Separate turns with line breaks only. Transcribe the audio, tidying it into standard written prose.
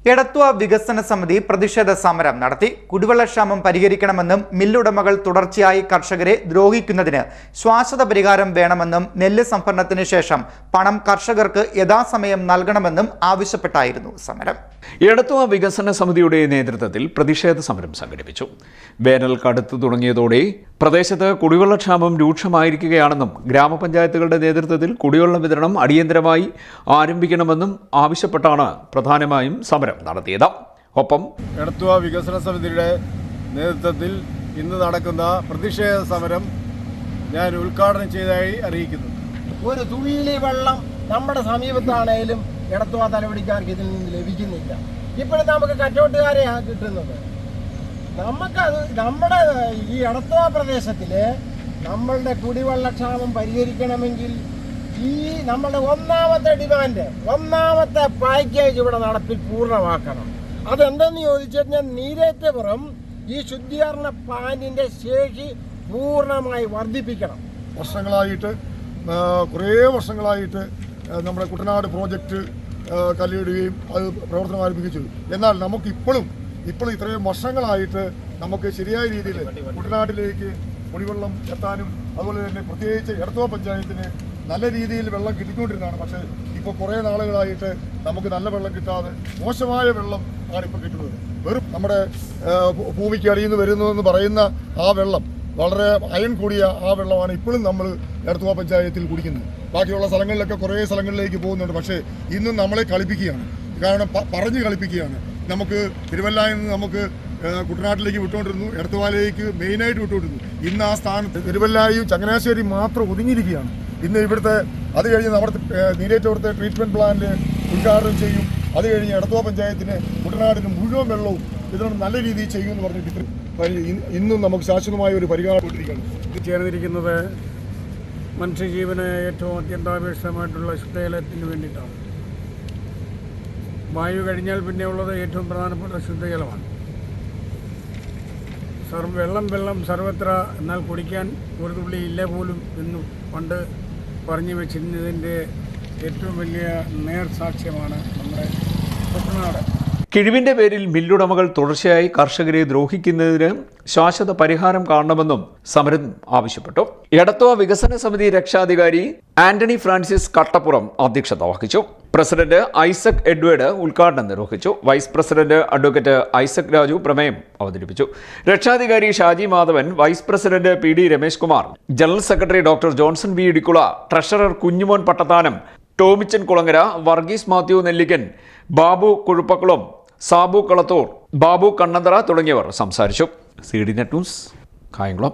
എടത്വ വികസന സമിതി പ്രതിഷേധ സമരം നടത്തി. കുടിവെള്ളക്ഷാമം പരിഹരിക്കണമെന്നും മില്ലുടമകൾ തുടർച്ചയായി കർഷകരെ ദ്രോഹിക്കുന്നതിന് ശാശ്വത പരിഹാരം വേണമെന്നും നെല്ല് സംഭരണത്തിന് ശേഷം പണം കർഷകർക്ക് യഥാസമയം നൽകണമെന്നും ആവശ്യപ്പെട്ടായിരുന്നു സമരം.
എടത്വ വികസന സമിതിയുടെ നേതൃത്വത്തിൽ പ്രതിഷേധ സമരം സംഘടിപ്പിച്ചു. വേനൽ കടുത്തു തുടങ്ങിയതോടെ പ്രദേശത്ത് കുടിവെള്ളക്ഷാമം രൂക്ഷമായിരിക്കുകയാണെന്നും ഗ്രാമപഞ്ചായത്തുകളുടെ നേതൃത്വത്തിൽ കുടിവെള്ള വിതരണം അടിയന്തരമായി ആരംഭിക്കണമെന്നും ആവശ്യപ്പെട്ടാണ് പ്രധാനമായും സമരം നടത്തിയത്. ഒപ്പം
എടത്വ വികസന സമിതിയുടെ നേതൃത്വത്തിൽ ഇന്ന് നടക്കുന്ന പ്രതിഷേധ സമരം ഞാൻ ഉദ്ഘാടനം ചെയ്തതായി അറിയിക്കുന്നു.
ഒരു തുള്ളി വെള്ളം നമ്മുടെ സമീപത്താണേലും എടത്വ തലവടിക്കാർക്ക് ഇതിൽ നിന്ന് ലഭിക്കുന്നില്ല. ഇപ്പോഴും നമുക്ക് കച്ചവട്ടുകാരെയാണ് കിട്ടുന്നത്. നമ്മുടെ ഈ എടത്വ പ്രദേശത്തില് നമ്മളുടെ കുടിവെള്ളക്ഷാമം പരിഹരിക്കണമെങ്കിൽ ഈ നമ്മളുടെ ഒന്നാമത്തെ പാക്കേജ് ഇവിടെ നടപ്പിൽ പൂർണ്ണമാക്കണം. അതെന്തെന്ന് ചോദിച്ചാൽ നീരേറ്റപ്പുറം ഈ ശുദ്ധീകരണ പ്ലാന്റിന്റെ ശേഷി പൂർണ്ണമായി വർദ്ധിപ്പിക്കണം.
കുറേ വർഷങ്ങളായിട്ട് നമ്മുടെ കുട്ടനാട് പ്രോജക്റ്റ് കല്ലിടുകയും അത് പ്രവർത്തനം ആരംഭിച്ചു. എന്നാൽ നമുക്ക് ഇപ്പോഴും ഇത്രയും വർഷങ്ങളായിട്ട് നമുക്ക് ശരിയായ രീതിയിൽ കുട്ടനാട്ടിലേക്ക് കുടിവെള്ളം എത്താനും അതുപോലെ തന്നെ പ്രത്യേകിച്ച് എടത്വ പഞ്ചായത്തിന് നല്ല രീതിയിൽ വെള്ളം കിട്ടിക്കൊണ്ടിരുന്നതാണ്. പക്ഷേ ഇപ്പോൾ കുറേ നാളുകളായിട്ട് നമുക്ക് നല്ല വെള്ളം കിട്ടാതെ മോശമായ വെള്ളം ആണ് ഇപ്പോൾ കിട്ടുന്നത്. വെറും നമ്മുടെ ഭൂമിക്ക് അടിയിൽ നിന്ന് വരുന്നതെന്ന് പറയുന്ന ആ വെള്ളം വളരെ അയൺ കൂടിയ ആ വെള്ളമാണ് ഇപ്പോഴും നമ്മൾ എടത്വ പഞ്ചായത്തിൽ കുടിക്കുന്നത്. ബാക്കിയുള്ള സ്ഥലങ്ങളിലൊക്കെ കുറേ സ്ഥലങ്ങളിലേക്ക് പോകുന്നുണ്ട്. പക്ഷേ ഇന്നും നമ്മളെ കളിപ്പിക്കുകയാണ്. കാരണം പറഞ്ഞ് കളിപ്പിക്കുകയാണ്. നമുക്ക് തിരുവല്ലയിൽ നിന്ന് നമുക്ക് കുട്ടനാട്ടിലേക്ക് വിട്ടുകൊണ്ടിരുന്നു, എടത്വാലേക്ക് മെയിനായിട്ട് വിട്ടുകൊണ്ടിരുന്നു. ഇന്ന് ആ സ്ഥാനത്ത് തിരുവല്ലയും ചങ്ങനാശ്ശേരി മാത്രം ഒതുങ്ങിയിരിക്കുകയാണ്. ഇന്ന് ഇവിടുത്തെ അത് കഴിഞ്ഞ് നമ്മുടെ നീരേറ്റപുരത്തെ ട്രീറ്റ്മെൻറ്റ് പ്ലാന്റ് ഉദ്ഘാടനം ചെയ്യും. അത് കഴിഞ്ഞ് എടത്വ പഞ്ചായത്തിന് കുട്ടനാടിന് മുഴുവൻ വെള്ളവും ഇതിനോട് നല്ല രീതിയിൽ ചെയ്യുമെന്ന് പറഞ്ഞിട്ട് ഇന്നും നമുക്ക് ശാശ്വതമായ ഒരു പരിഹാരം കൊണ്ടിരിക്കുകയാണ്.
ഇത് ചേർന്നിരിക്കുന്നത് മനുഷ്യജീവന് ഏറ്റവും അത്യന്താപേക്ഷിതമായിട്ടുള്ള ശുദ്ധജലത്തിന് വേണ്ടിയിട്ടാണ്. വായു കഴിഞ്ഞാൽ പിന്നെ ഉള്ളത് ഏറ്റവും പ്രധാനപ്പെട്ട ശുദ്ധജലമാണ്. വെള്ളം സർവത്ര, എന്നാൽ കുടിക്കാൻ ഒരു തുള്ളി ഇല്ല പോലും എന്നും പണ്ട് പറഞ്ഞു വെച്ചിരുന്നതിൻ്റെ ഏറ്റവും വലിയ നേർസാക്ഷ്യമാണ് നമ്മുടെ കുട്ടനാട്.
കിഴിവിന്റെ പേരിൽ മില്ലുടമകൾ തുടർച്ചയായി കർഷകരെ ദ്രോഹിക്കുന്നതിന് ശാശ്വത പരിഹാരം കാണണമെന്നും സമരം ആവശ്യപ്പെട്ടു. എടത്വ വികസന സമിതി രക്ഷാധികാരി ആന്റണി ഫ്രാൻസിസ് കട്ടപ്പുറം അധ്യക്ഷത വഹിച്ചു. പ്രസിഡന്റ് ഐസക് എഡ്വേർഡ് ഉദ്ഘാടനം നിർവഹിച്ചു. Vice president advocate Isaac Raju പ്രമേയം അവതരിപ്പിച്ചു. രക്ഷാധികാരി Shaji Madhavan, vice president P D Ramesh Kumar, general secretary doctor Johnson V Idikkula, treasurer Kunjumon Pattathanam, Tomichan Kulangara, Varghese Mathew Nellikkan, Babu Kuzhuppakkulam, Sabu Kalathoor, Babu Kannanthara തുടങ്ങിയവർ സംസാരിച്ചു. CDNet news, Kayamkulam.